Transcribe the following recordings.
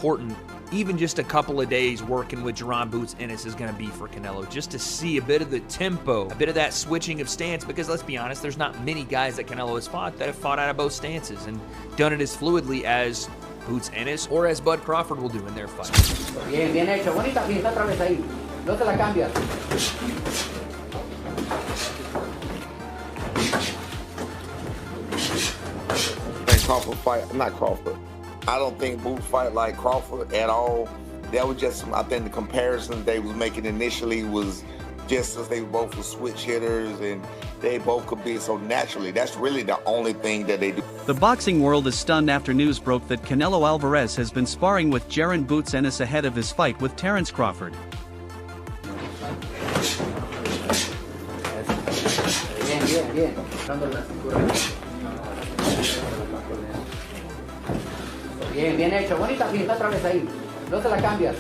important even just a couple of days working with Jaron Boots Ennis is going to be for Canelo, just to see a bit of the tempo, a bit of that switching of stance, because let's be honest, there's not many guys that Canelo has fought that have fought out of both stances and done it as fluidly as Boots Ennis or as Bud Crawford will do in their fight. Bien, bien hecho, bonita pinta otra vez ahí, no te la cambias. Crawford fight, not Crawford. I don't think Boots fight like Crawford at all. That was just, I think the comparison they was making initially was just as they both were switch hitters and they both could be so naturally. That's really the only thing that they do. The boxing world is stunned after news broke that Canelo Álvarez has been sparring with Jaron Boots Ennis ahead of his fight with Terence Crawford. Bien, bien, bien. Bien, bien hecho, bonita pinta otra vez ahí, no te la cambias.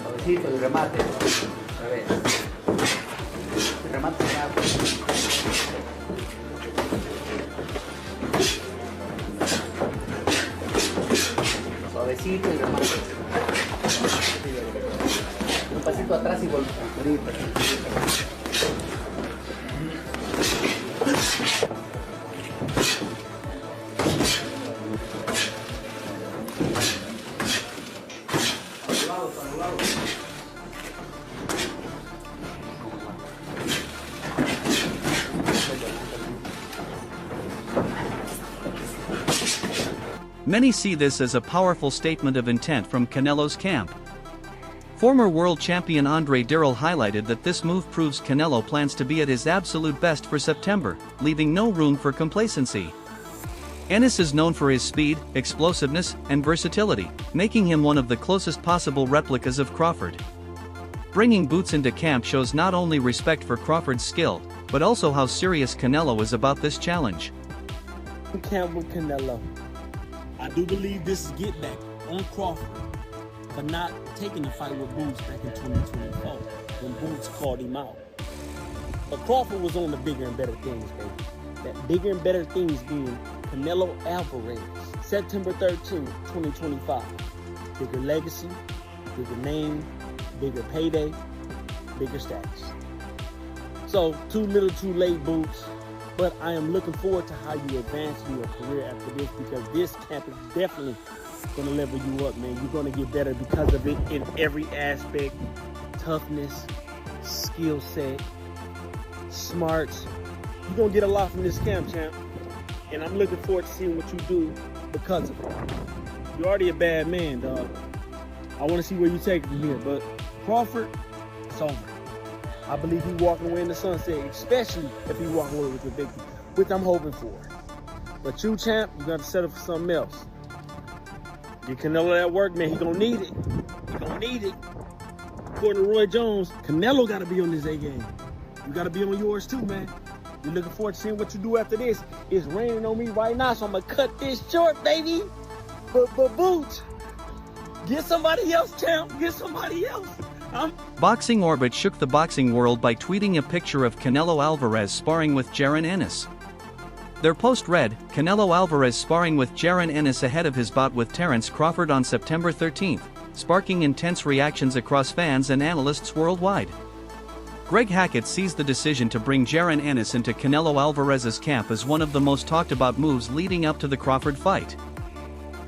Suavecito y remate, otra vez. Remate acá. Suavecito y remate. Un pasito atrás y volver. Many see this as a powerful statement of intent from Canelo's camp. Former world champion Andre Dirrell highlighted that this move proves Canelo plans to be at his absolute best for September, leaving no room for complacency. Ennis is known for his speed, explosiveness, and versatility, making him one of the closest possible replicas of Crawford. Bringing Boots into camp shows not only respect for Crawford's skill, but also how serious Canelo is about this challenge. Camp with Canelo. I do believe this is get back on Crawford for not taking the fight with Boots back in 2024 when Boots called him out. But Crawford was on the bigger and better things, baby. That bigger and better things being Canelo Álvarez, September 13th, 2025. Bigger legacy, bigger name, bigger payday, bigger status. So, too little, too late, Boots. But I am looking forward to how you advance in your career after this, because this camp is definitely going to level you up, man. You're going to get better because of it in every aspect. Toughness, skill set, smarts. You're going to get a lot from this camp, champ. And I'm looking forward to seeing what you do because of it. You're already a bad man, dog. I want to see where you take it from here. But Crawford, it's over. I believe he's walking away in the sunset, especially if he's walking away with the victory, which I'm hoping for. But you, champ, you got to settle for something else. Get Canelo that work, man. He gonna need it. He gonna need it. According to Roy Jones, Canelo got to be on his A game. You got to be on yours too, man. We're looking forward to seeing what you do after this. It's raining on me right now, so I'm gonna cut this short, baby. But Boots, get somebody else, champ. Get somebody else. Boxing Orbit shook the boxing world by tweeting a picture of Canelo Álvarez sparring with Jaron Ennis. Their post read, Canelo Álvarez sparring with Jaron Ennis ahead of his bout with Terence Crawford on September 13th, sparking intense reactions across fans and analysts worldwide. Greg Hackett sees the decision to bring Jaron Ennis into Canelo Álvarez's camp as one of the most talked about moves leading up to the Crawford fight.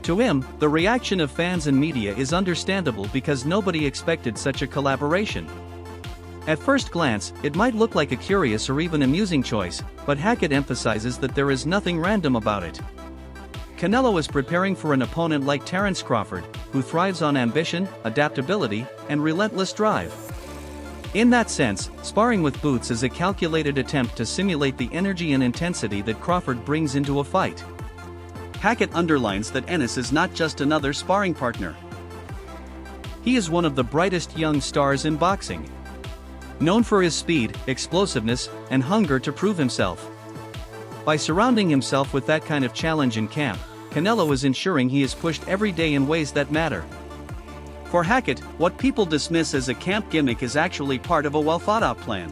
To him, the reaction of fans and media is understandable because nobody expected such a collaboration. At first glance, it might look like a curious or even amusing choice, but Hackett emphasizes that there is nothing random about it. Canelo is preparing for an opponent like Terence Crawford, who thrives on ambition, adaptability, and relentless drive. In that sense, sparring with Boots is a calculated attempt to simulate the energy and intensity that Crawford brings into a fight. Hackett underlines that Ennis is not just another sparring partner. He is one of the brightest young stars in boxing. Known for his speed, explosiveness, and hunger to prove himself. By surrounding himself with that kind of challenge in camp, Canelo is ensuring he is pushed every day in ways that matter. For Hackett, what people dismiss as a camp gimmick is actually part of a well-thought-out plan.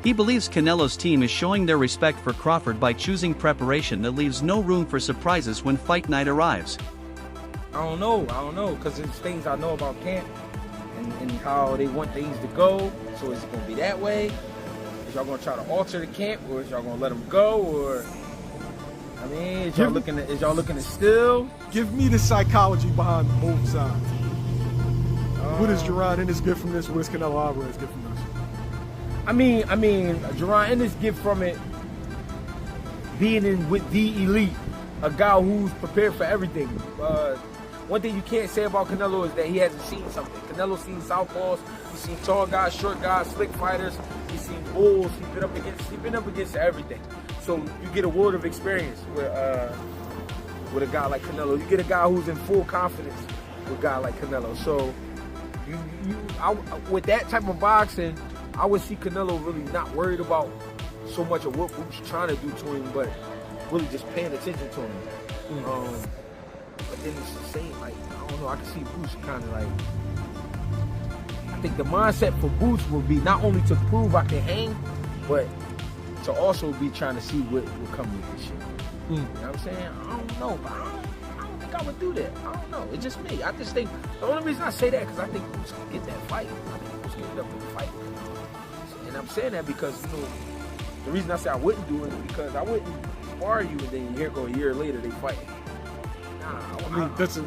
He believes Canelo's team is showing their respect for Crawford by choosing preparation that leaves no room for surprises when fight night arrives. I don't know, because there's things I know about camp and how they want things to go. So is it going to be that way? Is y'all going to try to alter the camp, or is y'all going to let them go? Or, I mean, is y'all looking to still? Give me the psychology behind both sides. What does Jaron Ennis get from this? What does Canelo Álvarez get from this? I mean, Jaron Ennis get from it being in with the elite, a guy who's prepared for everything. One thing you can't say about Canelo is that he hasn't seen something. Canelo's seen Southpaws, he's seen tall guys, short guys, slick fighters, he's seen bulls, he's been up against everything. So you get a world of experience with a guy like Canelo. You get a guy who's in full confidence with a guy like Canelo. So with that type of boxing, I would see Canelo really not worried about so much of what Boots trying to do to him, but really just paying attention to him. But then it's the same, like, I don't know, I can see Boots kind of like, I think the mindset for Boots would be not only to prove I can hang, but to also be trying to see what will come with this shit. You know what I'm saying? I don't know, but I don't think I would do that. I don't know. It's just me. I just think, the only reason I say that because I think Boots can get that fight. I think Boots can get up in the fight. And I'm saying that because, you know, the reason I say I wouldn't do it is because I wouldn't spar you and then here go a year later they fight. I mean, that's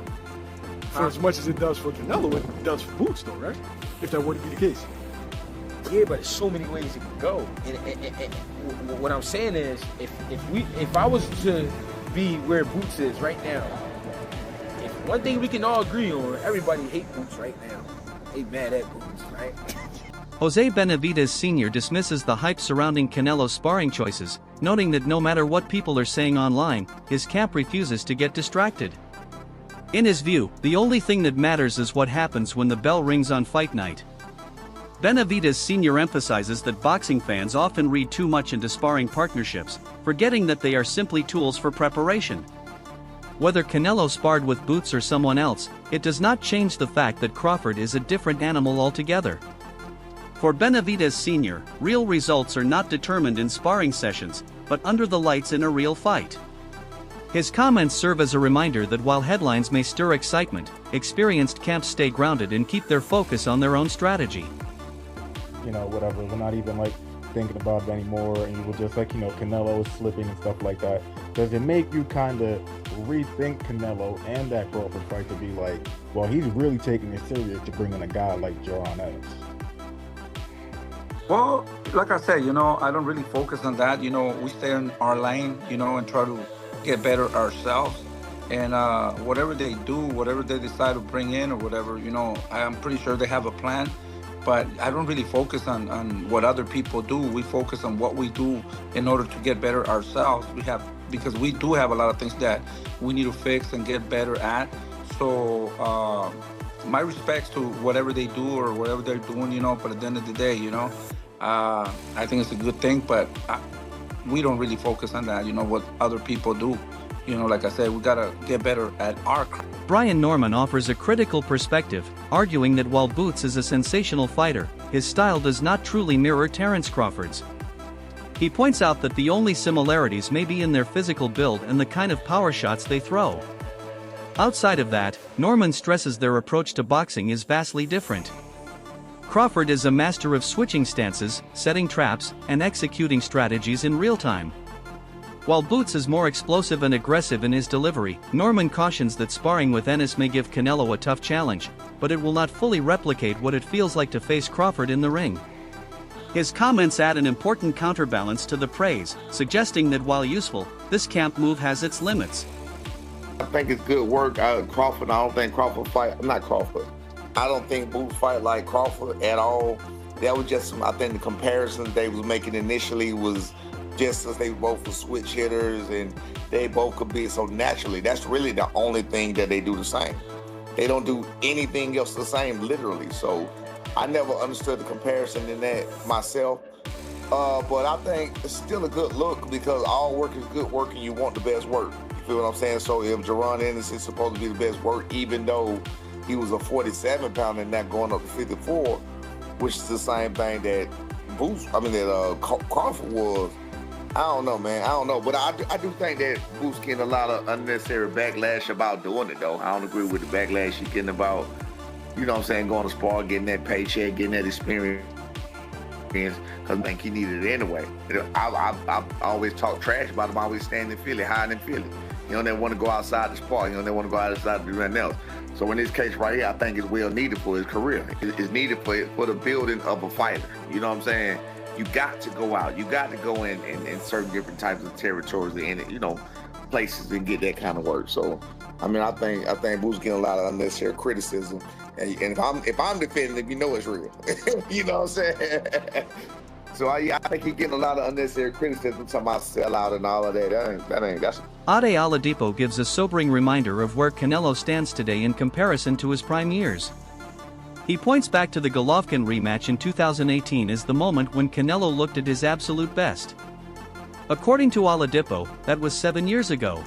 for as much as it does for Canelo, it does for Boots though, right? If that were to be the case. Yeah, but there's so many ways it can go. And what I'm saying is, if I was to be where Boots is right now, if one thing we can all agree on, everybody hate Boots right now. They mad at Boots, right? Jose Benavidez Sr. dismisses the hype surrounding Canelo's sparring choices, noting that no matter what people are saying online, his camp refuses to get distracted. In his view, the only thing that matters is what happens when the bell rings on fight night. Benavidez Sr. emphasizes that boxing fans often read too much into sparring partnerships, forgetting that they are simply tools for preparation. Whether Canelo sparred with Boots or someone else, it does not change the fact that Crawford is a different animal altogether. For Benavidez Sr., real results are not determined in sparring sessions, but under the lights in a real fight. His comments serve as a reminder that while headlines may stir excitement, experienced camps stay grounded and keep their focus on their own strategy. You know, whatever, we're not even like thinking about it anymore, and you were just like, you know, Canelo is slipping and stuff like that. Does it make you kind of rethink Canelo and that Crawford fight to be like, well, he's really taking it serious to bring in a guy like Jaron Ennis? Well, like I said, you know, I don't really focus on that. You know, we stay in our lane, you know, and try to get better ourselves. And whatever they do, whatever they decide to bring in or whatever, you know, I'm pretty sure they have a plan. But I don't really focus on what other people do. We focus on what we do in order to get better ourselves. Because we do have a lot of things that we need to fix and get better at. So my respects to whatever they do or whatever they're doing, you know, but at the end of the day, you know, I think it's a good thing, but we don't really focus on that, you know, what other people do. You know, like I said, we gotta get better at our craft. Brian Norman offers a critical perspective, arguing that while Boots is a sensational fighter, his style does not truly mirror Terence Crawford's. He points out that the only similarities may be in their physical build and the kind of power shots they throw. Outside of that, Norman stresses their approach to boxing is vastly different. Crawford is a master of switching stances, setting traps, and executing strategies in real time. While Boots is more explosive and aggressive in his delivery, Norman cautions that sparring with Ennis may give Canelo a tough challenge, but it will not fully replicate what it feels like to face Crawford in the ring. His comments add an important counterbalance to the praise, suggesting that while useful, this camp move has its limits. I think it's good work. Crawford, I don't think Crawford fight, not Crawford. I don't think Boots fight like Crawford at all. That was just, I think the comparison they was making initially was just as they both were switch hitters and they both could be so naturally. That's really the only thing that they do the same. They don't do anything else the same, literally. So I never understood the comparison in that myself. But I think it's still a good look because all work is good work and you want the best work. You feel what I'm saying? So if Jaron Ennis is supposed to be the best work, even though he was a 47 pounder and not going up to 54, which is the same thing that Crawford was. I don't know, man. I don't know. But I do think that Boots getting a lot of unnecessary backlash about doing it, though. I don't agree with the backlash he's getting about, you know what I'm saying, going to spar, getting that paycheck, getting that experience, because I think he needed it anyway. I always talk trash about him, always staying in Philly, hiding in Philly. You know, they want to go outside the spar. You know, they want to go outside to do nothing else. So in this case right here, I think it's well needed for his career. It's needed for the building of a fighter. You know what I'm saying? You got to go out. You got to go in certain different types of territories and, you know, places and get that kind of work. So, I mean, I think Boots getting a lot of unnecessary criticism. And if I'm defending him, you know it's real. You know what I'm saying? So I think he's getting a lot of unnecessary criticism, talking about sellout and all of that. That's. Ade Oladipo gives a sobering reminder of where Canelo stands today in comparison to his prime years. He points back to the Golovkin rematch in 2018 as the moment when Canelo looked at his absolute best. According to Oladipo, that was 7 years ago.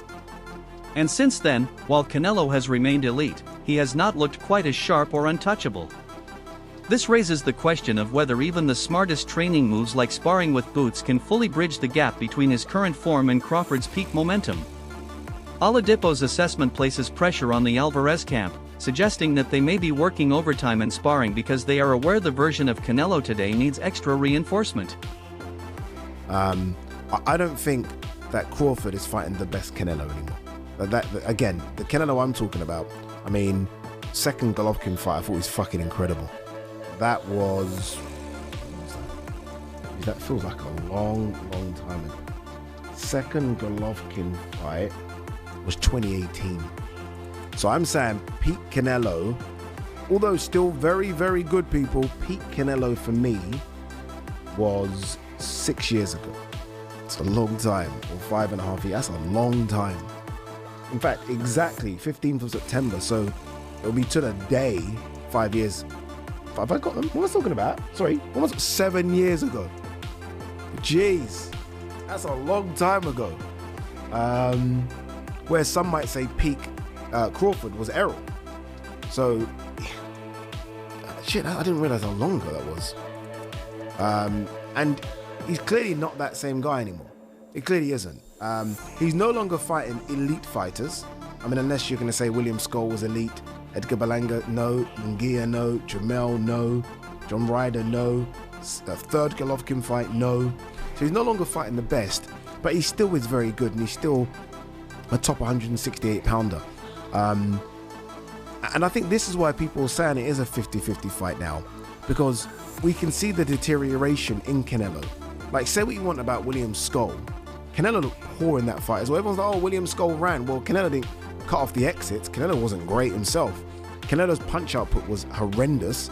And since then, while Canelo has remained elite, he has not looked quite as sharp or untouchable. This raises the question of whether even the smartest training moves like sparring with Boots can fully bridge the gap between his current form and Crawford's peak momentum. Oladipo's assessment places pressure on the Álvarez camp, suggesting that they may be working overtime and sparring because they are aware the version of Canelo today needs extra reinforcement. I don't think that Crawford is fighting the best Canelo anymore. Again, the Canelo I'm talking about, I mean, second Golovkin fight, I thought was fucking incredible. That feels like a long time ago. Second Golovkin fight was 2018. So I'm saying peak Canelo, although still very, very good people, peak Canelo for me was 6 years ago. It's a long time, or 5.5 years, that's a long time. In fact, exactly 15th of September, so it'll be to the day 5 years. Have I got them? What was I talking about? Sorry, almost 7 years ago. Jeez, that's a long time ago. Where some might say peak Crawford was Errol. So, shit, I didn't realize how long ago that was. And he's clearly not that same guy anymore. He clearly isn't. He's no longer fighting elite fighters. I mean, unless you're going to say William Skull was elite, Edgar Berlanga, no, Munguia, no, Jamel, no, John Ryder, no, the third Golovkin fight, no. So he's no longer fighting the best, but he still is very good, and he's still a top 168 pounder. And I think this is why people are saying it is a 50-50 fight now, because we can see the deterioration in Canelo. Like, say what you want about William Skull, Canelo looked poor in that fight as well. Everyone's like, oh, William Skull ran. Well, Canelo didn't cut off the exits. Canelo wasn't great himself. Canelo's punch output was horrendous.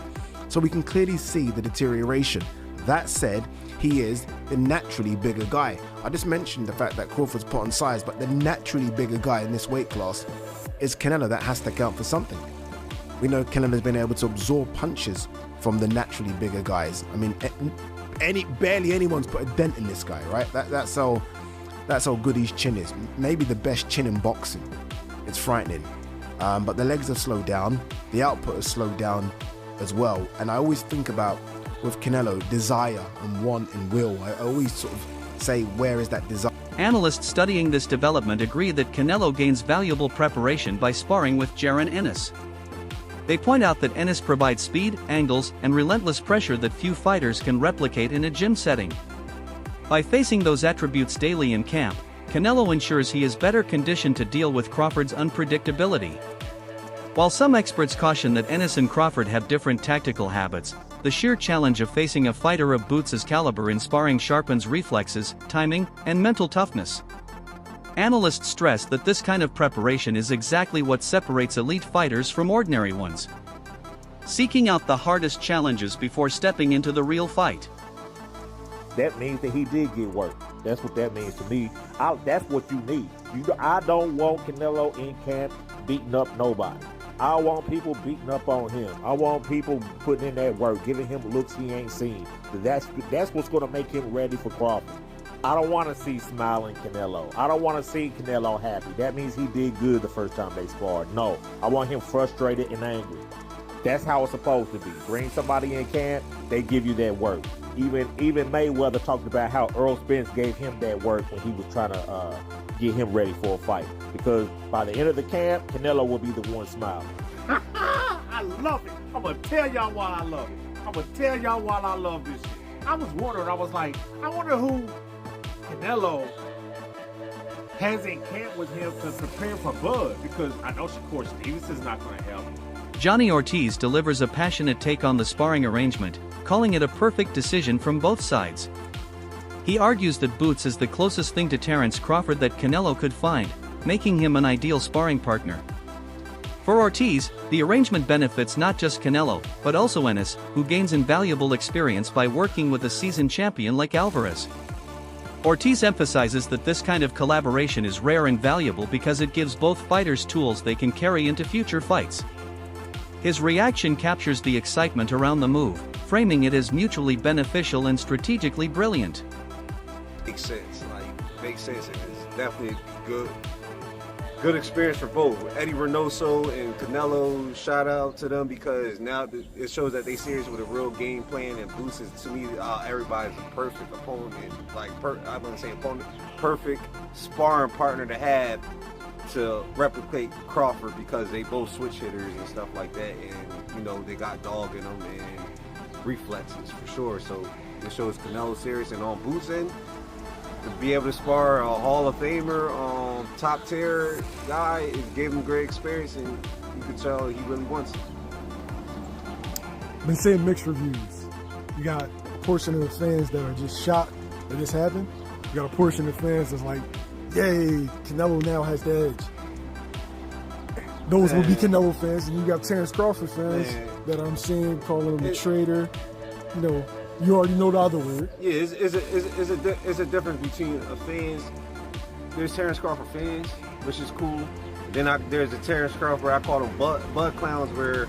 So we can clearly see the deterioration. That said, he is the naturally bigger guy. I just mentioned the fact that Crawford's put on size, but the naturally bigger guy in this weight class is Canelo. That has to count for something. We know Canelo's been able to absorb punches from the naturally bigger guys. I mean, barely anyone's put a dent in this guy, right? That's how good his chin is. Maybe the best chin in boxing. It's frightening. But the legs have slowed down. The output has slowed down as well. And I always think about, with Canelo, desire and want and will. I always sort of say, where is that desire? Analysts studying this development agree that Canelo gains valuable preparation by sparring with Jaron Ennis. They point out that Ennis provides speed, angles, and relentless pressure that few fighters can replicate in a gym setting. By facing those attributes daily in camp, Canelo ensures he is better conditioned to deal with Crawford's unpredictability. While some experts caution that Ennis and Crawford have different tactical habits, the sheer challenge of facing a fighter of Boots' caliber in sparring sharpens reflexes, timing, and mental toughness. Analysts stress that this kind of preparation is exactly what separates elite fighters from ordinary ones. Seeking out the hardest challenges before stepping into the real fight. That means that he did get work. That's what that means to me. That's what you need. I don't want Canelo in camp beating up nobody. I want people beating up on him. I want people putting in that work, giving him looks he ain't seen. That's what's going to make him ready for Crawford. I don't want to see smiling Canelo. I don't want to see Canelo happy. That means he did good the first time they sparred. No, I want him frustrated and angry. That's how it's supposed to be. Bring somebody in camp, they give you that work. Even Mayweather talked about how Earl Spence gave him that work when he was trying to get him ready for a fight. Because by the end of the camp, Canelo will be the one smiling. I love it. I'm going to tell y'all why I love it. I'm going to tell y'all why I love this shit. I was wondering, I was like, I wonder who Canelo has in camp with him to prepare for Bud. Because I know Shakur Stevenson's not going to help. Johnny Ortiz delivers a passionate take on the sparring arrangement, calling it a perfect decision from both sides. He argues that Boots is the closest thing to Terence Crawford that Canelo could find, making him an ideal sparring partner. For Ortiz, the arrangement benefits not just Canelo, but also Ennis, who gains invaluable experience by working with a seasoned champion like Álvarez. Ortiz emphasizes that this kind of collaboration is rare and valuable because it gives both fighters tools they can carry into future fights. His reaction captures the excitement around the move, framing it as mutually beneficial and strategically brilliant. Makes sense, makes sense, and it's definitely good experience for both. Eddie Reynoso and Canelo, shout out to them because now it shows that they serious with a real game plan, and Boots is, to me, everybody's a perfect opponent, I wouldn't say opponent, perfect sparring partner to have to replicate Crawford because they both switch hitters and stuff like that, and you know they got dog in them and reflexes for sure. So it shows Canelo serious, and on Boots end, to be able to spar a Hall of Famer, top tier guy, it gave him great experience, and you can tell he really wants it. Been seeing mixed reviews. You got a portion of the fans that are just shocked that this happened. You got a portion of the fans that's like, yay, Canelo now has the edge. Those will be Canelo fans, and you got Terence Crawford fans that I'm seeing calling him a traitor. You know, you already know the other word. Yeah, it's a difference between fans. There's Terence Crawford fans, which is cool. Then there's a Terence Crawford, I call them Bud clowns, where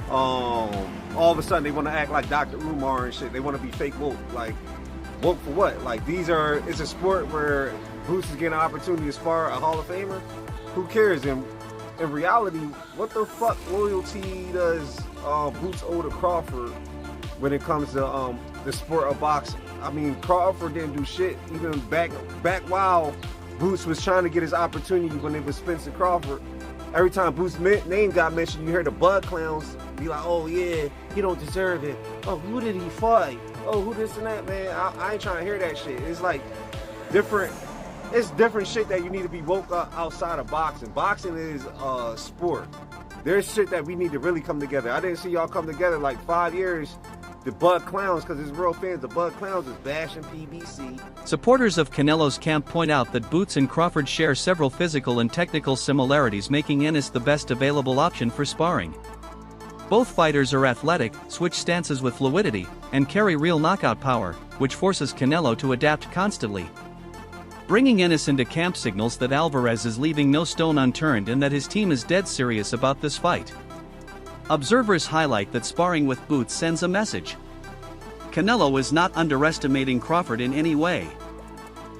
all of a sudden they want to act like Dr. Umar and shit. They want to be fake woke. Like, woke for what? Like, it's a sport where Boots is getting an opportunity to spar a Hall of Famer. Who cares? In reality, what the fuck loyalty does Boots owe to Crawford when it comes to the sport of boxing? I mean, Crawford didn't do shit even back while Boots was trying to get his opportunity when it was Spencer Crawford. Every time Boots' name got mentioned, you heard the Bud clowns be like, oh yeah, he don't deserve it. Oh, who did he fight? Oh, who this and that, man? I ain't trying to hear that shit. It's like it's different shit that you need to be woke up outside of boxing. Boxing is a sport. There's shit that we need to really come together. I didn't see y'all come together like 5 years. The Bud clowns, because it's real fans, the Bud clowns is bashing PBC. Supporters of Canelo's camp point out that Boots and Crawford share several physical and technical similarities, making Ennis the best available option for sparring. Both fighters are athletic, switch stances with fluidity, and carry real knockout power, which forces Canelo to adapt constantly. Bringing Ennis into camp signals that Álvarez is leaving no stone unturned and that his team is dead serious about this fight. Observers highlight that sparring with Boots sends a message. Canelo is not underestimating Crawford in any way.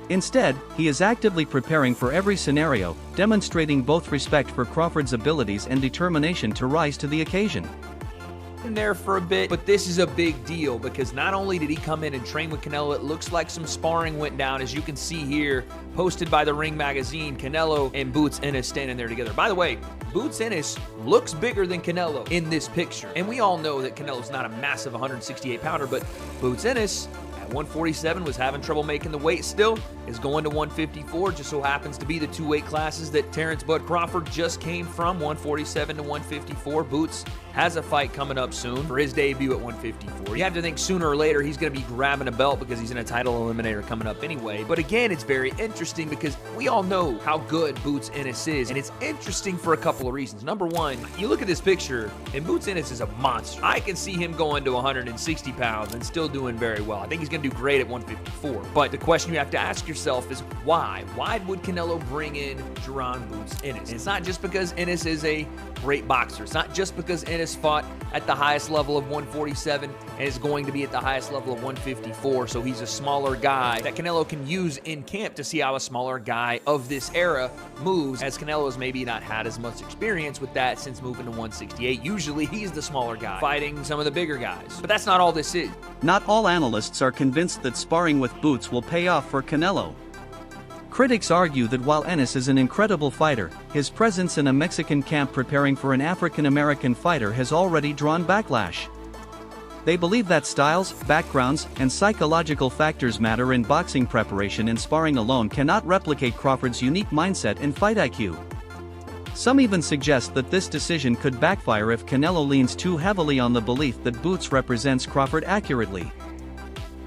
Instead, he is actively preparing for every scenario, demonstrating both respect for Crawford's abilities and determination to rise to the occasion. In there for a bit, but this is a big deal because not only did he come in and train with Canelo, it looks like some sparring went down, as you can see here, posted by the Ring magazine. Canelo and Boots Ennis standing there together. By the way, Boots Ennis looks bigger than Canelo in this picture, and we all know that Canelo's not a massive 168-pounder, but Boots Ennis at 147 was having trouble making the weight still, is going to 154, just so happens to be the two weight classes that Terence Bud Crawford just came from, 147 to 154. Boots has a fight coming up soon for his debut at 154. You have to think sooner or later he's going to be grabbing a belt because he's in a title eliminator coming up anyway. But again, it's very interesting because we all know how good Boots Ennis is, and it's interesting for a couple of reasons. Number one, you look at this picture, and Boots Ennis is a monster. I can see him going to 160 pounds and still doing very well. I think he's going to do great at 154. But the question you have to ask yourself is why? Why would Canelo bring in Jaron Boots Ennis? And it's not just because Ennis is a great boxer. It's not just because Ennis Ennis fought at the highest level of 147 and is going to be at the highest level of 154, so he's a smaller guy that Canelo can use in camp to see how a smaller guy of this era moves, as Canelo's maybe not had as much experience with that since moving to 168. Usually he's the smaller guy fighting some of the bigger guys, but that's not all this is. Not all analysts are convinced that sparring with Boots will pay off for Canelo. Critics argue that while Ennis is an incredible fighter, his presence in a Mexican camp preparing for an African-American fighter has already drawn backlash. They believe that styles, backgrounds, and psychological factors matter in boxing preparation, and sparring alone cannot replicate Crawford's unique mindset and fight IQ. Some even suggest that this decision could backfire if Canelo leans too heavily on the belief that Boots represents Crawford accurately.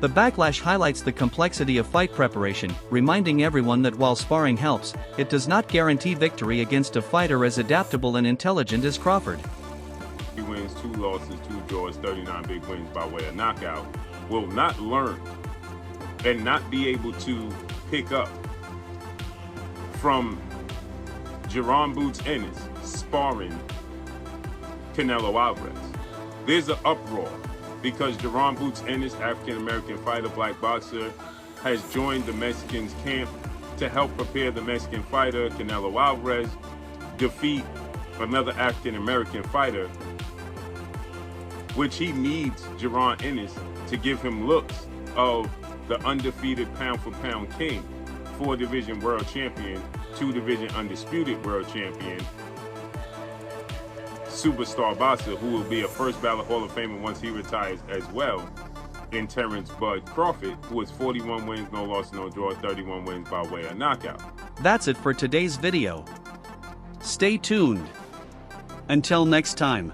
The backlash highlights the complexity of fight preparation, reminding everyone that while sparring helps, it does not guarantee victory against a fighter as adaptable and intelligent as Crawford. He wins 2 losses, 2 draws, 39 big wins by way of knockout, will not learn and not be able to pick up from Jaron Boots Ennis sparring Canelo Álvarez. There's an uproar because Jaron Boots Ennis, African-American fighter, black boxer, has joined the Mexicans camp to help prepare the Mexican fighter, Canelo Álvarez, defeat another African-American fighter, which he needs Jaron Ennis to give him looks of the undefeated pound-for-pound king, 4-division world champion, 2-division undisputed world champion, superstar boxer who will be a first ballot Hall of Famer once he retires as well, in Terence Bud Crawford, who has 41 wins, no loss, no draw, 31 wins by way of knockout. That's it for today's video. Stay tuned. Until next time.